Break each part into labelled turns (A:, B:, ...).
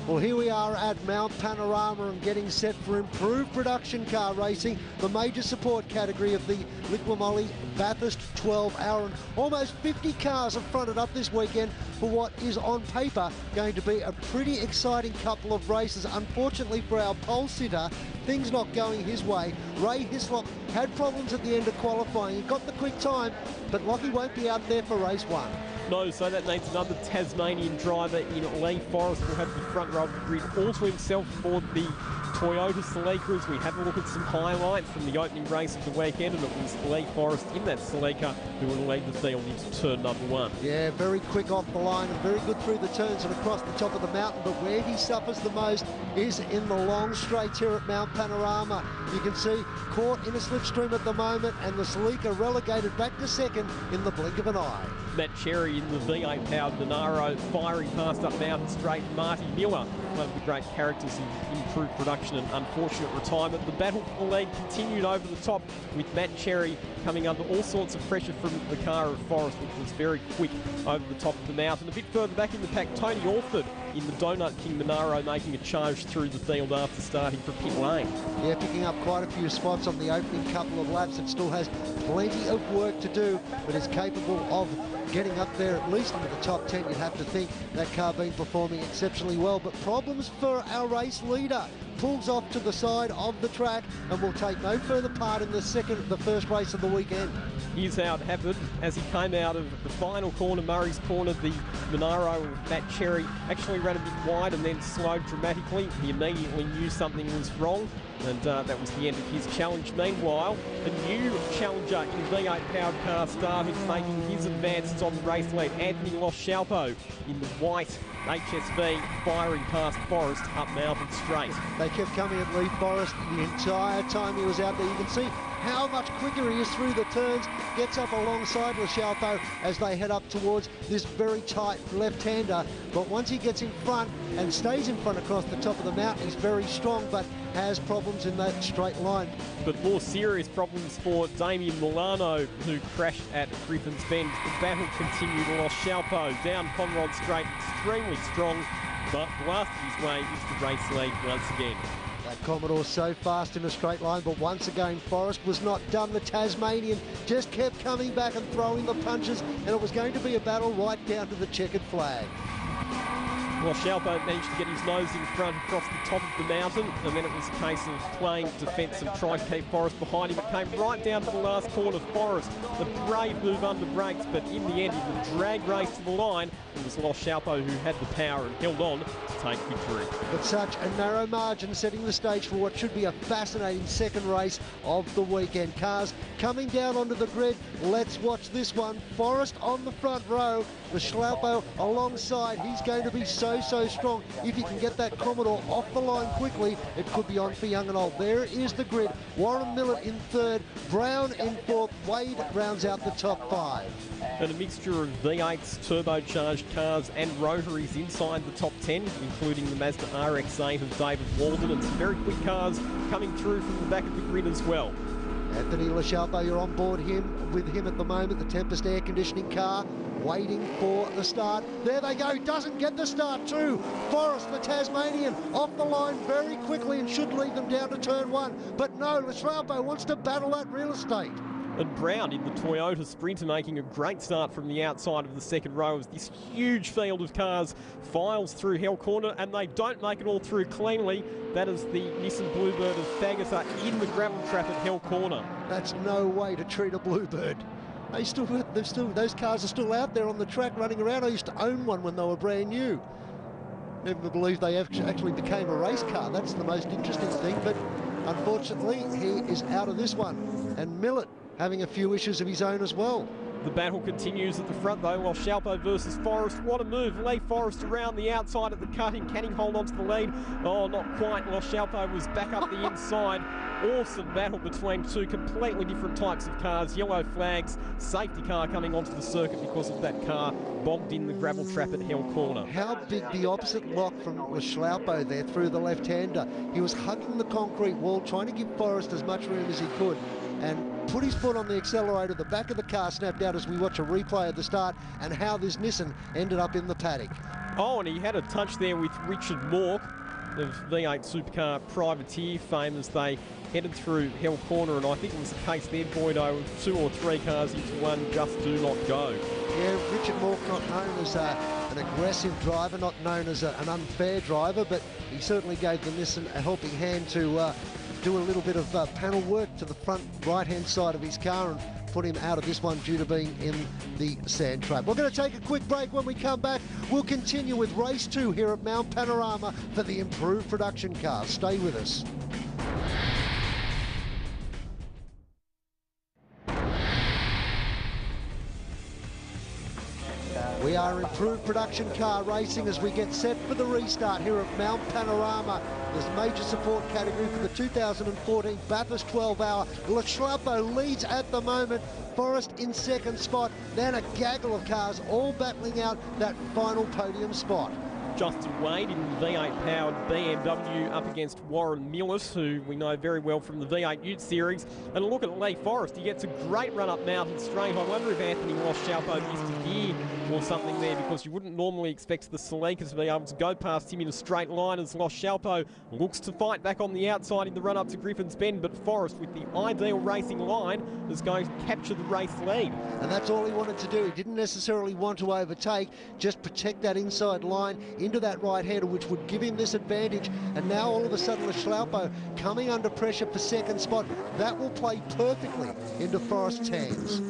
A: Well, here we are at Mount Panorama and getting set for improved production car racing, the major support category of the Moly Bathurst 12-hour. And almost 50 cars have fronted up this weekend for what is on paper going to be a pretty exciting couple of races. Unfortunately for our pole sitter, things not going his way. Ray Hislop had problems at the end of qualifying. He got the quick time, but Lockie won't be out there for race one.
B: No, so that means another Tasmanian driver in Leigh. Forrest will have the front row of the grid all to himself for the Toyota Celica as we have a look at some highlights from the opening race of the weekend, and it was Leigh Forrest in that Celica who will lead the field into turn number one. Yeah, very quick off the line and very good through the turns and across the top of the mountain, but where he suffers the most is in the long straights here at Mount Panorama. You can see caught in a slipstream at the moment, and the Celica relegated back to second in the blink of an eye. Matt Cherry in the V8 powered Monaro firing past up Mountain Straight. Marty Miller, one of the great characters in improved production and unfortunate retirement. The battle for the lead continued over the top with Matt Cherry coming under all sorts of pressure from the car at Forrest, which was very quick over the top of the mountain. A bit further back in the pack, Tony Orford in the Donut King Monaro making a charge through the field after starting from pit lane. Yeah, picking up quite a few spots on the opening couple of laps. It still has plenty of work to do, but is capable of getting up there at least into the top 10. You'd have to think that car been performing exceptionally well, but problems for our race leader. Pulls off to the side of the track and will take no further part in the first race of the weekend. Here's how it happened. As he came out of the final corner, Murray's corner, the Monaro with Matt Cherry actually ran a bit wide and then slowed dramatically. He immediately knew something was wrong, and that was the end of his challenge. Meanwhile, a new challenger in V8 powered car started making his advances on the race lead. Anthony Loschalpo in the white HSV firing past Forrest up Mountain Straight. They kept coming at Leigh Forrest the entire time he was out there. You can see how much quicker he is through the turns, gets up alongside Loschalpo as they head up towards this very tight left-hander. But once he gets in front and stays in front across the top of the mountain, he's very strong, but has problems in that straight line. But more serious problems for Damien Milano, who crashed at Griffin's Bend. The battle continued. Loschalpo down Conrod Straight, extremely strong, but blasted his way into the race lead once again. That Commodore so fast in a straight line, but once again Forrest was not done. The Tasmanian just kept coming back and throwing the punches, and it was going to be a battle right down to the checkered flag. Loschalpo managed to get his nose in front across the top of the mountain, and then it was a case of playing defence and trying to keep Forrest behind him. It came right down to the last corner. Forrest, the brave move under brakes, but in the end, in the drag race to the line, it was Loschalpo who had the power and held on to take victory. But such a narrow margin, setting the stage for what should be a fascinating second race of the weekend. Cars coming down onto the grid. Let's watch this one. Forrest on the front row, Loschalpo alongside. He's going to be so strong. If he can get that Commodore off the line quickly, it could be on for young and old. There is the grid. Warren Millett in third, Brown in fourth, Wade rounds out the top five. And a mixture of V8s, turbocharged cars and rotaries inside the top 10, including the Mazda RX-8 of David Walden, and some very quick cars coming through from the back of the grid as well. Anthony Loschalpo, you're on board with him at the moment, the Tempest air conditioning car, waiting for the start. There they go, doesn't get the start too. Forrest, the Tasmanian, off the line very quickly and should lead them down to turn one. But no, Loschalpo wants to battle that real estate. And Brown in the Toyota Sprinter making a great start from the outside of the second row as this huge field of cars files through Hell Corner, and they don't make it all through cleanly. That is the Nissan Bluebird of Fagatha in the gravel trap at Hell Corner. That's no way to treat a Bluebird. Those cars are still out there on the track running around. I used to own one when they were brand new. Never believed they actually became a race car. That's the most interesting thing, but unfortunately he is out of this one. And Millett having a few issues of his own as well. The battle continues at the front though, while Loschalpo versus Forrest. What a move. Leigh Forrest around the outside at the cutting. Can he hold on to the lead? Oh, not quite. Loschalpo was back up the inside. Awesome battle between two completely different types of cars. Yellow flags, safety car coming onto the circuit because of that car bogged in the gravel trap at Hell Corner. How big the opposite lock from Loschalpo there through the left-hander. He was hugging the concrete wall, trying to give Forrest as much room as he could, and put his foot on the accelerator. The back of the car snapped out as we watch a replay of the start and how this Nissan ended up in the paddock. Oh, and he had a touch there with Richard Mork of V8 Supercar Privateer fame as they headed through Hell Corner, and I think it was the case there, Boydo, of 2 or 3 cars into one, just do not go.
A: Yeah, Richard Mork, not known as an aggressive driver, not known as an unfair driver, but he certainly gave the Nissan a helping hand to do a little bit of panel work to the front right-hand side of his car and put him out of this one due to being in the sand trap. We're going to take a quick break. When we come back, we'll continue with race 2 here at Mount Panorama for the improved production car. Stay with us. We are improved production car racing as we get set for the restart here at Mount Panorama. There's major support category for the 2014 Bathurst 12-hour. Le leads at the moment. Forrest in second spot. Then a gaggle of cars all battling out that final podium spot.
B: Justin Wade in the V8-powered BMW up against Warren Millis, who we know very well from the V8 Ute Series. And a look at Leigh Forrest. He gets a great run up Mountain Straight. I wonder if Anthony Ross-Chalpo missed a gear or something there, because you wouldn't normally expect the Celica to be able to go past him in a straight line as Ross-Chalpo looks to fight back on the outside in the run-up to Griffin's Bend. But Forrest, with the ideal racing line, is going to capture the race lead. And
A: that's all he wanted to do. He didn't necessarily want to overtake, just protect that inside line into that right-hander, which would give him this advantage. And now all of a sudden, Schlaupo coming under pressure for second spot. That will play perfectly into Forrest's hands.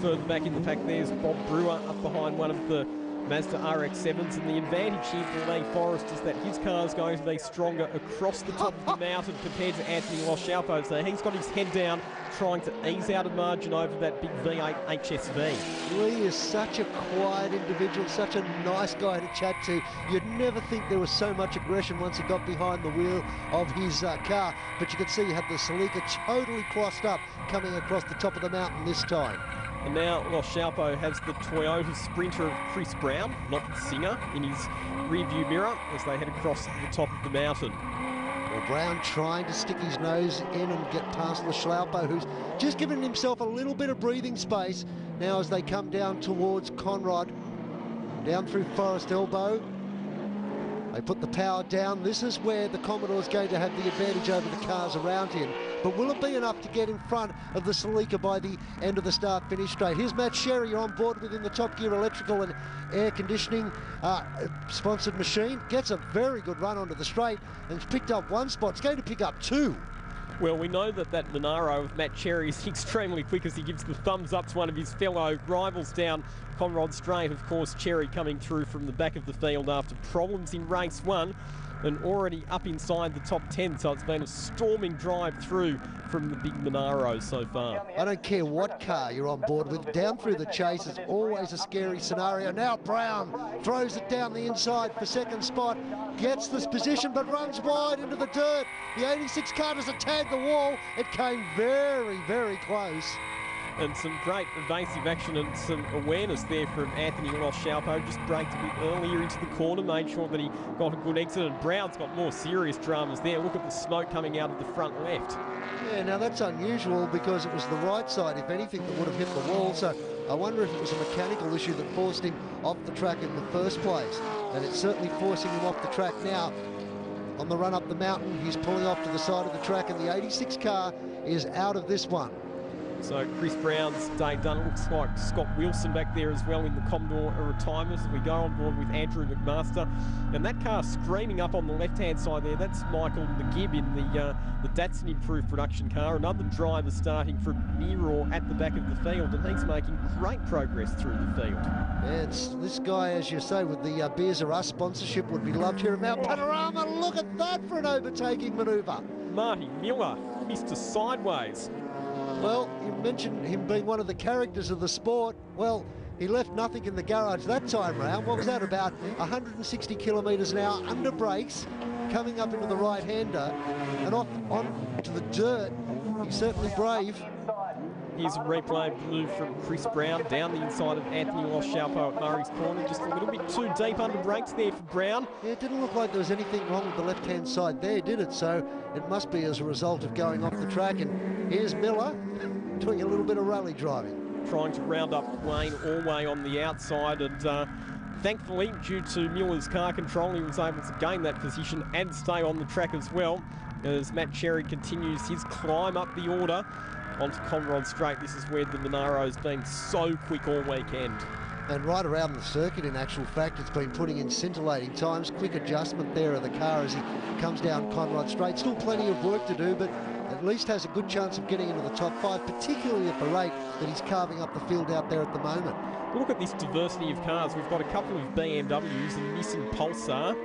B: Further back in the pack, there's Bob Brewer up behind one of the Mazda RX-7s, and the advantage here for Leigh Forrest is that his car is going to be stronger across the top of the mountain compared to Anthony Ross-Chalpo. So he's got his head down, trying to ease out a margin over that big V8 HSV.
A: Leigh is such a quiet individual, such a nice guy to chat to. You'd never think there was so much aggression once he got behind the wheel of his car. But you can see you have the Celica totally crossed up coming across the top of the mountain this time.
B: And now Ross-Chalpo has the Toyota Sprinter of Chris Brown, not the Singer, in his rearview mirror as they head across the top of the mountain.
A: Well, Brown trying to stick his nose in and get past Schlaupo, who's just given himself a little bit of breathing space now as they come down towards Conrod, down through Forest Elbow. They put the power down. This is where the Commodore's going to have the advantage over the cars around him. But will it be enough to get in front of the Celica by the end of the start-finish straight? Here's Matt Sherry on board within the Top Gear electrical and air conditioning sponsored machine. Gets a very good run onto the straight and has picked up one spot. It's going to pick up 2.
B: Well, we know that Monaro of Matt Cherry is extremely quick as he gives the thumbs up to one of his fellow rivals down Conrod Straight. Of course, Cherry coming through from the back of the field after problems in race 1 and already up inside the top 10. So it's been a storming drive through from the big Monaro so far.
A: I don't care what car you're on board with. Down through the chase is always a scary scenario. Now Brown throws it down the inside for second spot. Gets this position but runs wide into the dirt. The 86 car doesn't tag the wall. It came very, very close.
B: And some great evasive action and some awareness there from Anthony Ross-Chalpo. Just braked a bit earlier into the corner, made sure that he got a good exit. And Brown's got more serious dramas there. Look at the smoke coming out of the front left.
A: Yeah, now that's unusual because it was the right side, if anything, that would have hit the wall. So I wonder if it was a mechanical issue that forced him off the track in the first place. And it's certainly forcing him off the track now. On the run up the mountain, he's pulling off to the side of the track, and the 86 car is out of this one.
B: So Chris Brown's day done. It looks like Scott Wilson back there as well in the Commodore retirement as we go on board with Andrew McMaster. And that car screaming up on the left-hand side there, that's Michael McGibb in the Datsun improved production car. Another driver starting from near or at the back of the field, and he's making great progress through the field.
A: Yeah, it's this guy, as you say, with the Beers Are Us sponsorship would be loved here at Mount Panorama. Look at that for an overtaking manoeuvre.
B: Marty Miller, Mr. Sideways.
A: Well, you mentioned him being one of the characters of the sport. Well, he left nothing in the garage that time round. What was that, about 160 kilometres an hour under brakes, coming up into the right-hander and off onto the dirt. He's certainly brave.
B: Here's a replay of the move from Chris Brown down the inside of Anthony Ross-Chalpo at Murray's Corner. Just a little bit too deep under brakes there for Brown.
A: Yeah, it didn't look like there was anything wrong with the left-hand side there, did it? So it must be as a result of going off the track. And here's Miller doing a little bit of rally driving.
B: Trying to round up Wayne Allway on the outside, and Thankfully, due to Miller's car control, he was able to gain that position and stay on the track as well, as Matt Cherry continues his climb up the order onto Conrod Straight. This is where the Monaro's been so quick all weekend.
A: And right around the circuit, in actual fact, it's been putting in scintillating times. Quick adjustment there of the car as he comes down Conrod Straight. Still plenty of work to do, but at least has a good chance of getting into the top 5, particularly at the rate that he's carving up the field out there at the moment.
B: Look at this diversity of cars. We've got a couple of BMWs, a Nissan Pulsar,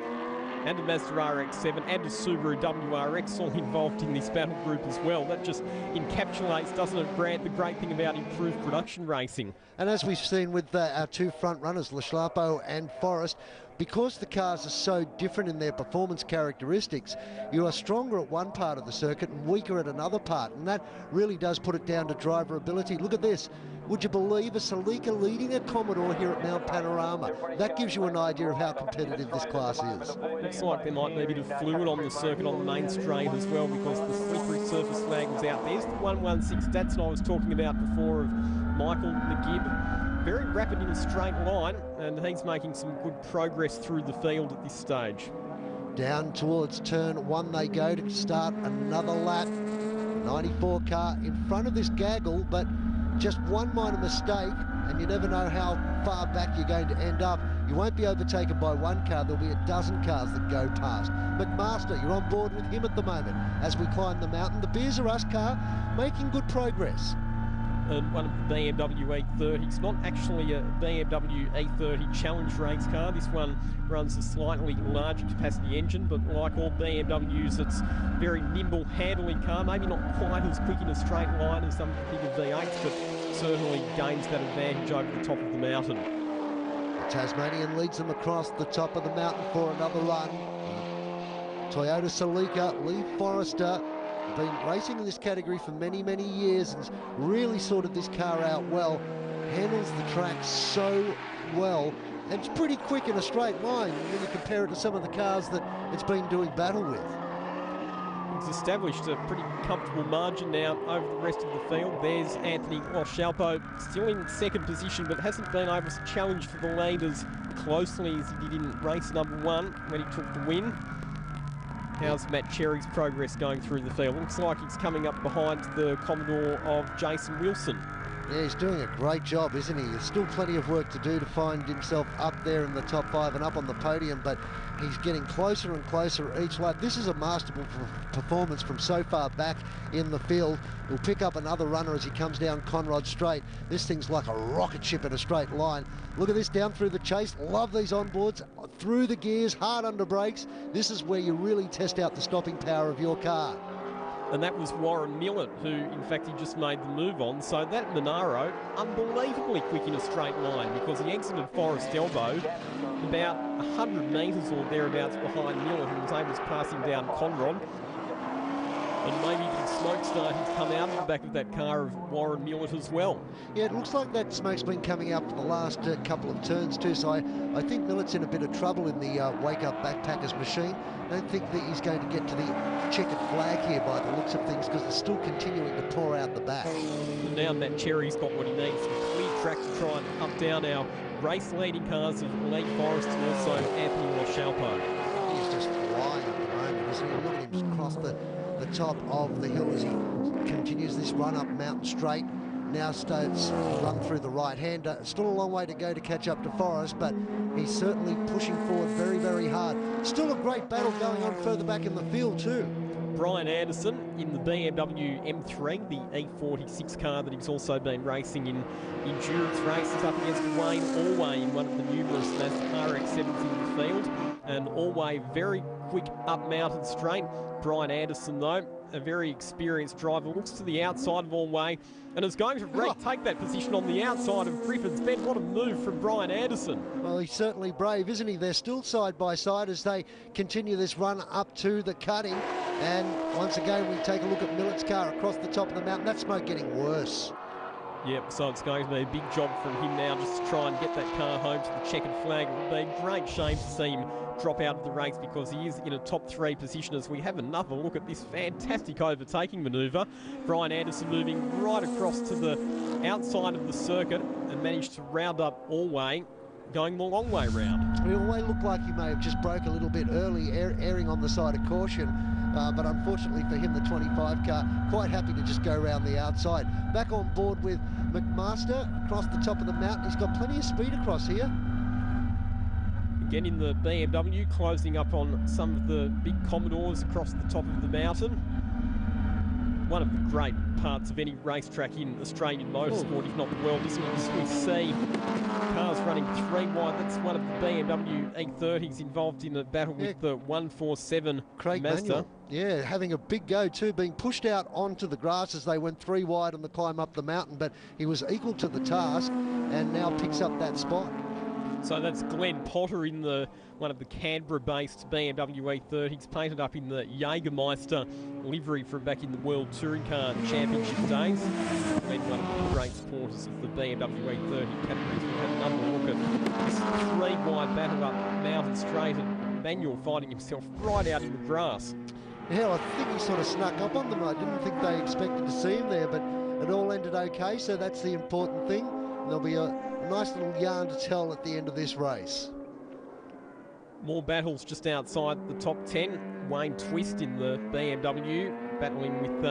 B: and a Mazda RX-7 and a Subaru WRX all involved in this battle group as well. That just encapsulates, doesn't it, Grant, the great thing about improved production racing.
A: And as we've seen with our two front runners, Leigh and Forrest, because the cars are so different in their performance characteristics, you are stronger at one part of the circuit and weaker at another part, and that really does put it down to driver ability. Look at this. Would you believe a Celica leading a Commodore here at Mount Panorama? That gives you an idea of how competitive this class is.
B: Looks like there might be a bit of fluid on the circuit on the main straight as well, because the slippery surface flag was out. There's the 116 Datsun I was talking about before of Michael McGibb. Very rapid in a straight line, and he's making some good progress through the field at this stage.
A: Down towards turn 1 they go to start another lap. 94 car in front of this gaggle, but just one minor mistake, and you never know how far back you're going to end up. You won't be overtaken by one car. There'll be a dozen cars that go past. McMaster, you're on board with him at the moment as we climb the mountain. The Beers Are Us car making good progress.
B: And one of the BMW E30s, not actually a BMW E30 challenge race car. This one runs a slightly larger capacity engine, but like all BMWs, it's very nimble, handling car. Maybe not quite as quick in a straight line as some of the bigger V8s, but certainly gains that advantage over the top of the mountain.
A: The Tasmanian leads them across the top of the mountain for another run. Toyota Celica, Leigh Forrester, been racing in this category for many, many years and really sorted this car out well. Handles the track so well, and it's pretty quick in a straight line when you compare it to some of the cars that it's been doing battle with.
B: It's established a pretty comfortable margin now over the rest of the field. There's Anthony Shalpo still in second position, but hasn't been able to challenge for the lead as closely as he did in race number 1 when he took the win. How's Matt Cherry's progress going through the field? Looks like he's coming up behind the Commodore of Jason Wilson.
A: Yeah, he's doing a great job, isn't he? There's still plenty of work to do to find himself up there in the top 5 and up on the podium, but he's getting closer and closer each lap. This is a masterful performance from so far back in the field. He'll pick up another runner as he comes down Conrod Straight. This thing's like a rocket ship in a straight line. Look at this down through the chase. Love these onboards, through the gears, hard under brakes. This is where you really test out the stopping power of your car.
B: And that was Warren Millett, who, in fact, he just made the move on. So that Monaro, unbelievably quick in a straight line, because he exited Forrest Elbow about 100 metres or thereabouts behind Millett, who was able to pass him down Conrod. And maybe the smoke starting to come out of the back of that car of Warren Millett as well.
A: Yeah, it looks like that smoke's been coming out for the last couple of turns too, so I think Millett's in a bit of trouble in the wake-up backpackers machine. I don't think that he's going to get to the checkered flag here by the looks of things, because it's still continuing to pour out the back.
B: And now Matt Cherry's got what he needs, some clear track to try and hunt down our race-leading cars of Leigh Forrest and also Anthony Shalpo.
A: He's just flying at the moment, isn't he? Look at him cross the top of the hill as he continues this run up Mountain Straight. Now starts run through the right-hander. Still a long way to go to catch up to Forrest, but he's certainly pushing forward very, very hard. Still a great battle going on further back in the field too.
B: Brian Anderson in the BMW M3, the E46 car that he's also been racing in endurance races, up against Wayne Allway in one of the numerous Mazda RX-7s in the field. And Allway very quick up Mountain Straight. Brian Anderson, though, a very experienced driver, looks to the outside of Allway and is going to retake that position on the outside of Griffin's Bend. What a move from Brian Anderson.
A: Well, he's certainly brave, isn't he? They're still side by side as they continue this run up to the cutting. And once again, we take a look at Millett's car across the top of the mountain. That smoke getting worse.
B: Yep, so it's going to be a big job from him now just to try and get that car home to the checkered flag. It would be a great shame to see him drop out of the race, because he is in a top 3 position as we have another look at this fantastic overtaking manoeuvre. Brian Anderson moving right across to the outside of the circuit and managed to round up Allway. going the long way round.
A: It always looked like he may have just broke a little bit early, erring on the side of caution. But unfortunately for him, the 25 car, quite happy to just go around the outside. Back on board with McMaster across the top of the mountain. He's got plenty of speed across here.
B: Again in the BMW, closing up on some of the big Commodores across the top of the mountain. One of the great parts of any racetrack in Australian motorsport, if not the world, isn't it? As we see cars running 3 wide. That's one of the BMW E30s involved in a battle with the 147
A: Craig
B: Mazda.
A: Manuel. Yeah, having a big go too, being pushed out onto the grass as they went 3 wide on the climb up the mountain, but he was equal to the task and now picks up that spot.
B: So that's Glenn Potter in one of the Canberra-based BMW E30s, painted up in the Jägermeister livery from back in the World Touring Car Championship days. Been one of the great supporters of the BMW E30 categories. We'll have another look at this 3-wide battle up Mountain Straight, and Manuel finding himself right out in the grass.
A: Yeah, I think he sort of snuck up on them. I didn't think they expected to see him there, but it all ended okay, so that's the important thing. There'll be a nice little yarn to tell at the end of this race.
B: More battles just outside the top 10. Wayne Twist in the BMW, battling with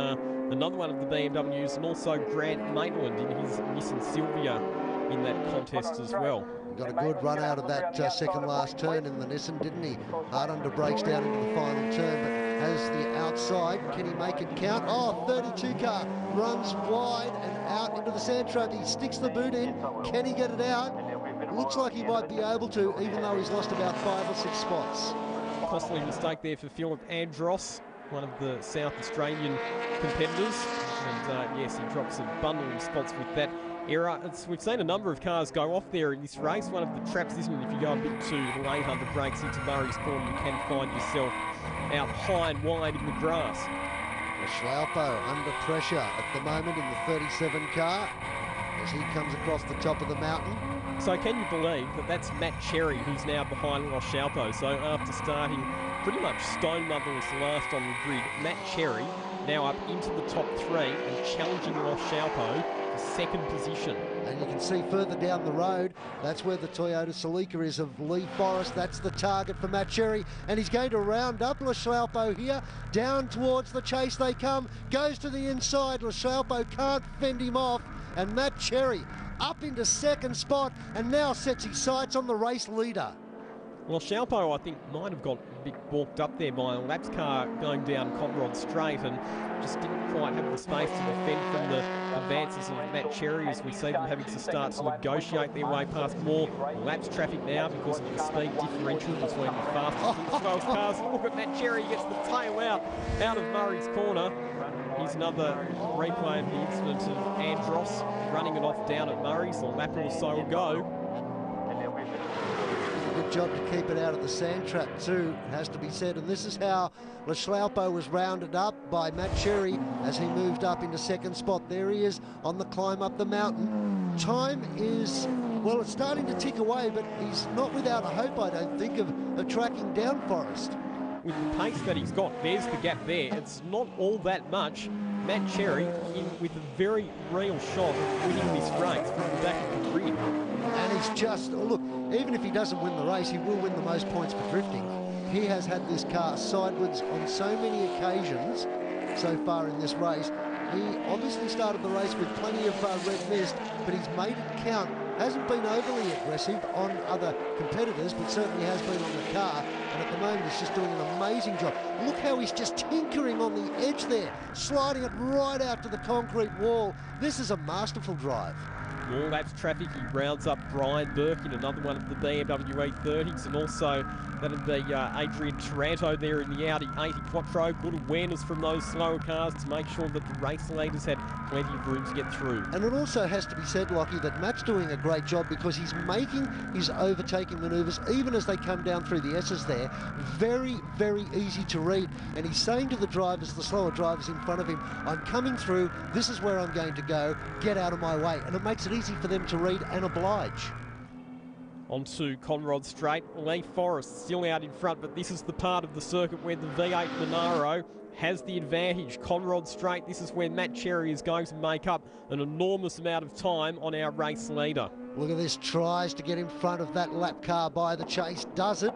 B: another one of the BMWs, and also Grant Maitland in his Nissan Silvia in that contest as well.
A: Got a good run out of that second last turn in the Nissan, didn't he? Hard under brakes down into the final turn, but has the outside. Can he make it count? Oh, 32 car runs wide and out into the sand trap. He sticks the boot in. Can he get it out? Looks like he might be able to, even though he's lost about 5 or 6 spots. Costly
B: mistake there for Philip Andros, one of the South Australian competitors. And yes, he drops a bundle of spots with that error. We've seen a number of cars go off there in this race. One of the traps, isn't it, if you go a bit too late under brakes into Murray's Corner, you can find yourself out high and wide in the grass.
A: Schlaupo under pressure at the moment in the 37 car as he comes across the top of the mountain.
B: So can you believe that that's Matt Cherry who's now behind Ross Schlaupo? So after starting pretty much stone motherless last on the grid, Matt Cherry now up into the top 3 and challenging Ross Schlaupo for second position.
A: And you can see further down the road, that's where the Toyota Celica is of Leigh Forrest. That's the target for Matt Cherry, and he's going to round up Schlaupo here. Down towards the chase they come, goes to the inside. Schlaupo can't fend him off, and Matt Cherry up into second spot and now sets his sights on the race leader.
B: Well, Schlaupo, I think, might have got a bit balked up there by a laps car going down Conrod Straight and just didn't quite have the space to defend from the advances of Matt Cherry, as we see them having to start to negotiate their way past more laps traffic now because of the speed differential between the fastest and the slowest cars. Look at Matt Cherry, gets the tail out of Murray's Corner. Here's another replay of the incident of Andros running it off down at Murray's. A lap or so ago.
A: Good job to keep it out of the sand trap too, it has to be said. And this is how Schlaupo was rounded up by Matt Cherry as he moved up into second spot. There he is on the climb up the mountain. Time is, well, it's starting to tick away, but he's not without a hope, I don't think, of tracking down Forrest.
B: With the pace that he's got, there's the gap there. It's not all that much. Matt Cherry in with a very real shot of winning this race from the back of the grid.
A: And he's just, look, even if he doesn't win the race, he will win the most points for drifting. He has had this car sideways on so many occasions so far in this race. He obviously started the race with plenty of red mist, but he's made it count. Hasn't been overly aggressive on other competitors, but certainly has been on the car. And at the moment, he's just doing an amazing job. Look how he's just tinkering on the edge there, sliding it right out to the concrete wall. This is a masterful drive.
B: More laps traffic, he rounds up Brian Burke in another one of the BMW E30s, and also that'd be Adrian Taranto there in the Audi 80 Quattro. Good awareness from those slower cars to make sure that the race leaders had plenty of room to get through.
A: And it also has to be said, Lockie, that Matt's doing a great job because he's making his overtaking manoeuvres, even as they come down through the S's there, very, very easy to read. And he's saying to the drivers, the slower drivers in front of him, I'm coming through, this is where I'm going to go, get out of my way. And it makes it easy for them to read and oblige.
B: Onto Conrod Straight, Leigh Forrest still out in front, but this is the part of the circuit where the V8 Monaro has the advantage. Conrod Straight, this is where Matt Cherry is going to make up an enormous amount of time on our race leader.
A: Look at this, tries to get in front of that lap car by the chase, does it?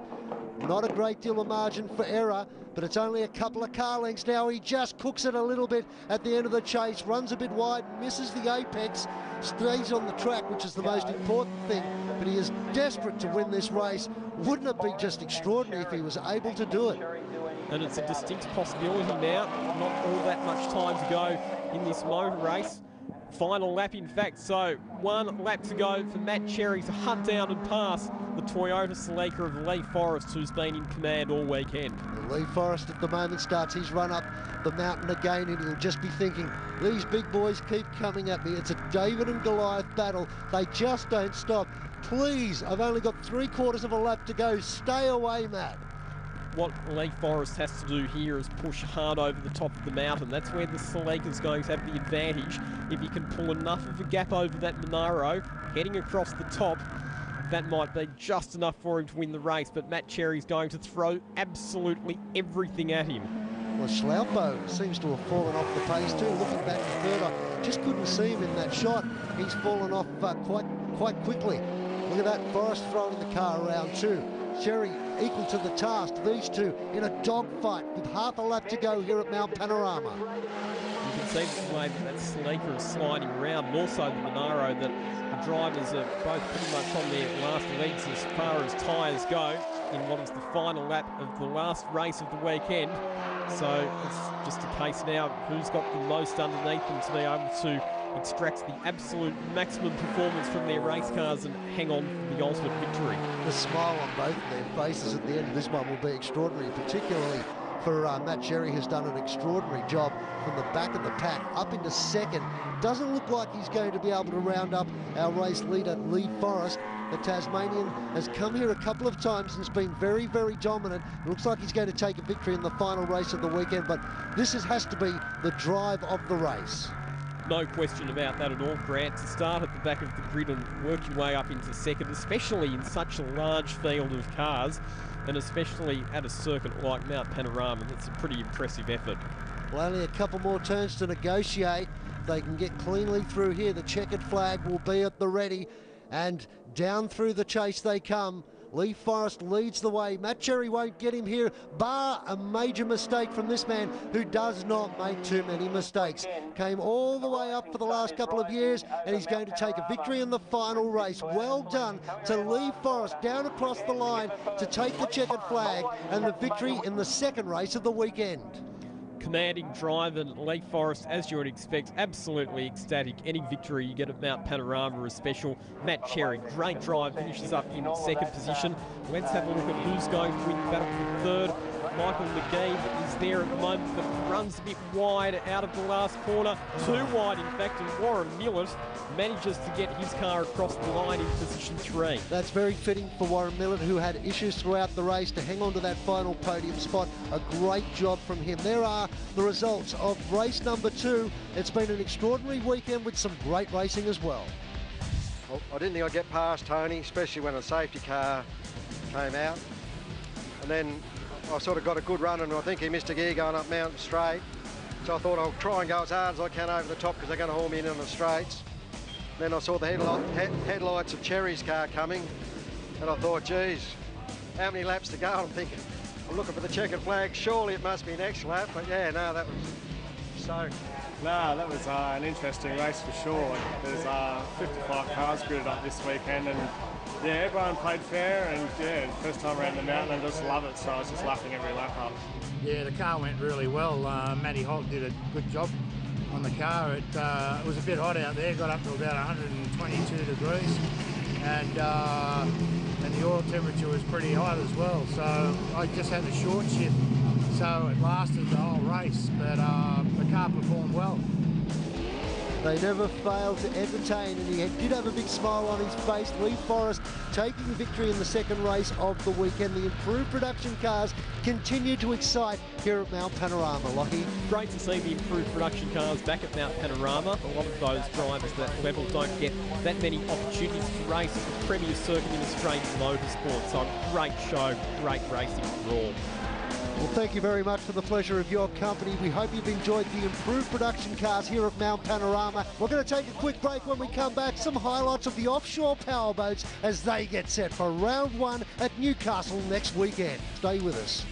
A: Not a great deal of margin for error, but it's only a couple of car lengths now. He just cooks it a little bit at the end of the chase, runs a bit wide, misses the apex, stays on the track, which is the most important thing, but he is desperate to win this race. Wouldn't it be just extraordinary if he was able to do it?
B: And it's a distinct possibility now. Not all that much time to go in this motor race. Final lap, in fact, so 1 lap to go for Matt Cherry to hunt down and pass the Toyota Celica of Leigh Forrest, who's been in command all weekend.
A: Leigh Forrest at the moment starts his run up the mountain again, and he'll just be thinking, these big boys keep coming at me. It's a David and Goliath battle. They just don't stop. Please, I've only got 3/4 of a lap to go. Stay away, Matt.
B: What Leigh Forrest has to do here is push hard over the top of the mountain. That's where the Celica's going to have the advantage. If he can pull enough of a gap over that Monaro, heading across the top, that might be just enough for him to win the race. But Matt Cherry's going to throw absolutely everything at him.
A: Well, Schlaupo seems to have fallen off the pace too. Looking back to third, I just couldn't see him in that shot. He's fallen off quite quickly. Look at that, Forrest throwing the car around too. Cherry equal to the task. These two in a dogfight with half a lap to go here at Mount Panorama.
B: You can see the way that Celica is sliding around, and also the Monaro, that the drivers are both pretty much on their last legs as far as tyres go in what is the final lap of the last race of the weekend. So it's just a case now of who's got the most underneath them to be able to extract the absolute maximum performance from their race cars and hang on for the ultimate victory.
A: The smile on both of their faces at the end of this one will be extraordinary, particularly for Matt Cherry, has done an extraordinary job from the back of the pack up into second. Doesn't look like he's going to be able to round up our race leader, Leigh Forrest. The Tasmanian has come here a couple of times and has been very, very dominant. It looks like he's going to take a victory in the final race of the weekend, but this has to be the drive of the race.
B: No question about that at all, Grant. To start at the back of the grid and work your way up into second, especially in such a large field of cars, and especially at a circuit like Mount Panorama, that's a pretty impressive effort.
A: Well, only a couple more turns to negotiate. They can get cleanly through here. The checkered flag will be at the ready, and down through the chase they come. Leigh Forrest leads the way. Matt Cherry won't get him here, bar a major mistake from this man who does not make too many mistakes. Came all the way up for the last couple of years, and he's going to take a victory in the final race. Well done to Leigh Forrest down across the line to take the checkered flag and the victory in the second race of the weekend.
B: Commanding drive, and Leigh Forrest, as you would expect, absolutely ecstatic. Any victory you get at Mount Panorama is special. Matt Cherry, great drive, finishes up in second position. Let's have a look at who's going to win the battle for third. Michael McGee is there at the moment, but runs a bit wide out of the last corner. Too wide, in fact, and Warren Millett manages to get his car across the line in position 3.
A: That's very fitting for Warren Millett, who had issues throughout the race to hang on to that final podium spot. A great job from him. There are the results of race number 2. It's been an extraordinary weekend with some great racing as well.
C: Well, I didn't think I'd get past Tony, especially when a safety car came out. And then I sort of got a good run, and I think he missed a gear going up Mountain Straight. So I thought I'll try and go as hard as I can over the top, because they're going to haul me in on the straights. Then I saw the headlights of Cherry's car coming, and I thought, geez, how many laps to go? I'm thinking, I'm looking for the checkered flag. Surely it must be next lap. But yeah, no, that was so.
D: No, that was an interesting race for sure. There's 55 cars gridded up this weekend, and yeah, everyone played fair, and yeah, first time around the mountain, I just love it, so I was just laughing every lap up.
E: Yeah, the car went really well. Matty Holt did a good job on the car. It was a bit hot out there, got up to about 122 degrees, and the oil temperature was pretty hot as well, so I just had a short shift, so it lasted the whole race, but the car performed well.
A: They never failed to entertain, and he did have a big smile on his face. Leigh Forrest taking victory in the second race of the weekend. The improved production cars continue to excite here at Mount Panorama. Lockie?
B: Great to see the improved production cars back at Mount Panorama. A lot of those drivers at that level don't get that many opportunities to race at the premier circuit in Australian motorsport. So great show, great racing overall.
A: Well, thank you very much for the pleasure of your company. We hope you've enjoyed the improved production cars here at Mount Panorama. We're going to take a quick break. When we come back, some highlights of the offshore powerboats as they get set for round one at Newcastle next weekend. Stay with us.